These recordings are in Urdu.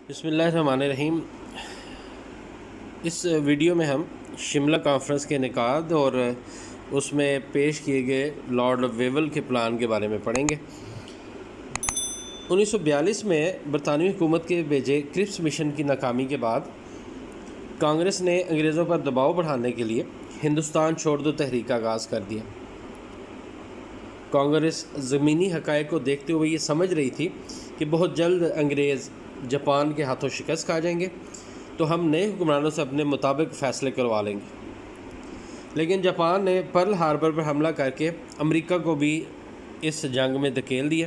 بسم اللہ الرحمن الرحیم۔ اس ویڈیو میں ہم شملہ کانفرنس کے انعقاد اور اس میں پیش کیے گئے لارڈ ویول کے پلان کے بارے میں پڑھیں گے۔ 1942 میں برطانوی حکومت کے بھیجے کرپس مشن کی ناکامی کے بعد کانگریس نے انگریزوں پر دباؤ بڑھانے کے لیے ہندوستان چھوڑ دو تحریک کا آغاز کر دیا۔ کانگریس زمینی حقائق کو دیکھتے ہوئے یہ سمجھ رہی تھی کہ بہت جلد انگریز جاپان کے ہاتھوں شکست کھا جائیں گے تو ہم نئے حکمرانوں سے اپنے مطابق فیصلے کروا لیں گے، لیکن جاپان نے پرل ہاربر پر حملہ کر کے امریکہ کو بھی اس جنگ میں دھکیل دیا،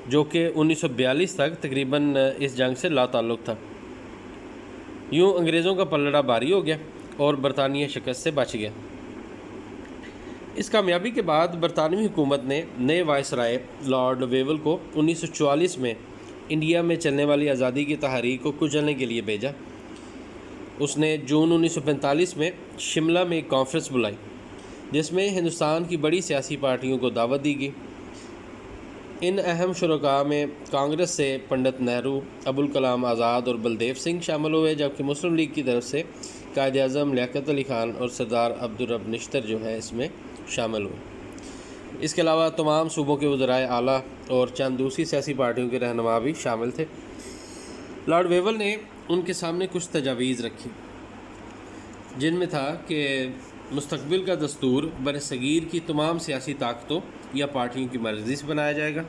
جو کہ 1942 تک تقریباً اس جنگ سے لا تعلق تھا۔ یوں انگریزوں کا پلڑا بھاری ہو گیا اور برطانیہ شکست سے بچ گیا۔ اس کامیابی کے بعد برطانوی حکومت نے نئے وائسرائے لارڈ ویول کو 1944 میں انڈیا میں چلنے والی آزادی کی تحریک کو کچلنے کے لیے بھیجا۔ اس نے جون 1945 میں شملہ میں ایک کانفرنس بلائی جس میں ہندوستان کی بڑی سیاسی پارٹیوں کو دعوت دی گئی۔ ان اہم شرکاء میں کانگریس سے پنڈت نہرو، ابوالکلام آزاد اور بلدیو سنگھ شامل ہوئے، جبکہ مسلم لیگ کی طرف سے قائد اعظم لیاقت علی خان اور سردار عبدالرب نشتر جو ہے اس میں شامل ہوئے۔ اس کے علاوہ تمام صوبوں کے وزرائے اعلیٰ اور چند دوسری سیاسی پارٹیوں کے رہنما بھی شامل تھے۔ لارڈ ویول نے ان کے سامنے کچھ تجاویز رکھی، جن میں تھا کہ مستقبل کا دستور برصغیر کی تمام سیاسی طاقتوں یا پارٹیوں کی مرضی سے بنایا جائے گا،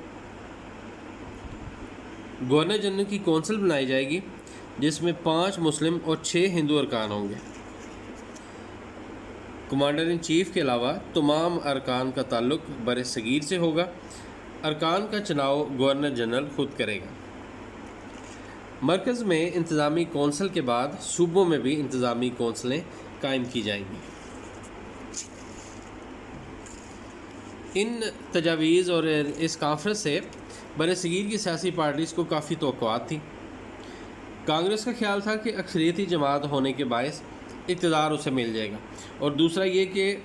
گورنر جنرل کی کونسل بنائی جائے گی جس میں 5 مسلم اور 6 ہندو ارکان ہوں گے۔ کمانڈر ان چیف کے علاوہ تمام ارکان کا تعلق برصغیر سے ہوگا۔ ارکان کا چناؤ گورنر جنرل خود کرے گا۔ مرکز میں انتظامی کونسل کے بعد صوبوں میں بھی انتظامی کونسلیں قائم کی جائیں گی۔ ان تجاویز اور اس کانفرنس سے برصغیر کی سیاسی پارٹیز کو کافی توقعات تھیں۔ کانگریس کا خیال تھا کہ اکثریتی جماعت ہونے کے باعث اقتدار اسے مل جائے گا، اور دوسرا یہ کہ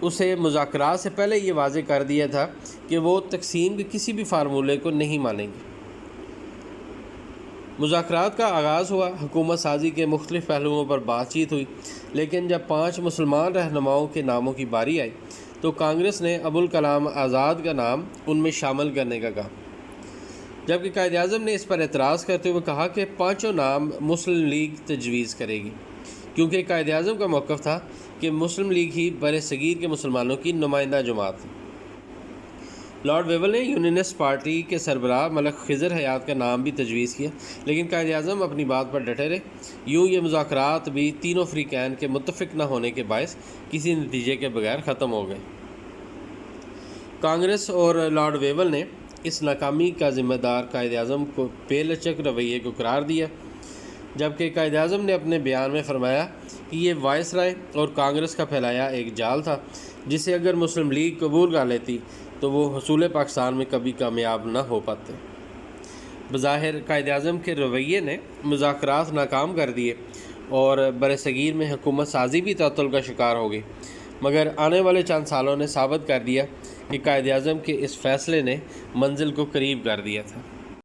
اسے مذاکرات سے پہلے یہ واضح کر دیا تھا کہ وہ تقسیم کے کسی بھی فارمولے کو نہیں مانیں گے۔ مذاکرات کا آغاز ہوا، حکومت سازی کے مختلف پہلوؤں پر بات چیت ہوئی، لیکن جب 5 مسلمان رہنماؤں کے ناموں کی باری آئی تو کانگریس نے ابوالکلام آزاد کا نام ان میں شامل کرنے کا کہا، جبکہ قائد اعظم نے اس پر اعتراض کرتے ہوئے کہا کہ 5 نام مسلم لیگ تجویز کرے گی، کیونکہ قائد اعظم کا موقف تھا کہ مسلم لیگ ہی برصغیر کے مسلمانوں کی نمائندہ جماعت ہے۔ لارڈ ویول نے یونینسٹ پارٹی کے سربراہ ملک خضر حیات کا نام بھی تجویز کیا، لیکن قائد اعظم اپنی بات پر ڈٹے رہے۔ یوں یہ مذاکرات بھی تینوں فریقین کے متفق نہ ہونے کے باعث کسی نتیجے کے بغیر ختم ہو گئے۔ کانگریس اور لارڈ ویول نے اس ناکامی کا ذمہ دار قائد اعظم کو بے لچک رویے کو قرار دیا، جبکہ قائد اعظم نے اپنے بیان میں فرمایا کہ یہ وائسرائے اور کانگریس کا پھیلایا ایک جال تھا جسے اگر مسلم لیگ قبول کر لیتی تو وہ حصول پاکستان میں کبھی کامیاب نہ ہو پاتے۔ بظاہر قائد اعظم کے رویے نے مذاکرات ناکام کر دیے اور برصغیر میں حکومت سازی بھی تعطل کا شکار ہو گئی، مگر آنے والے چند سالوں نے ثابت کر دیا کہ قائد اعظم کے اس فیصلے نے منزل کو قریب کر دیا تھا۔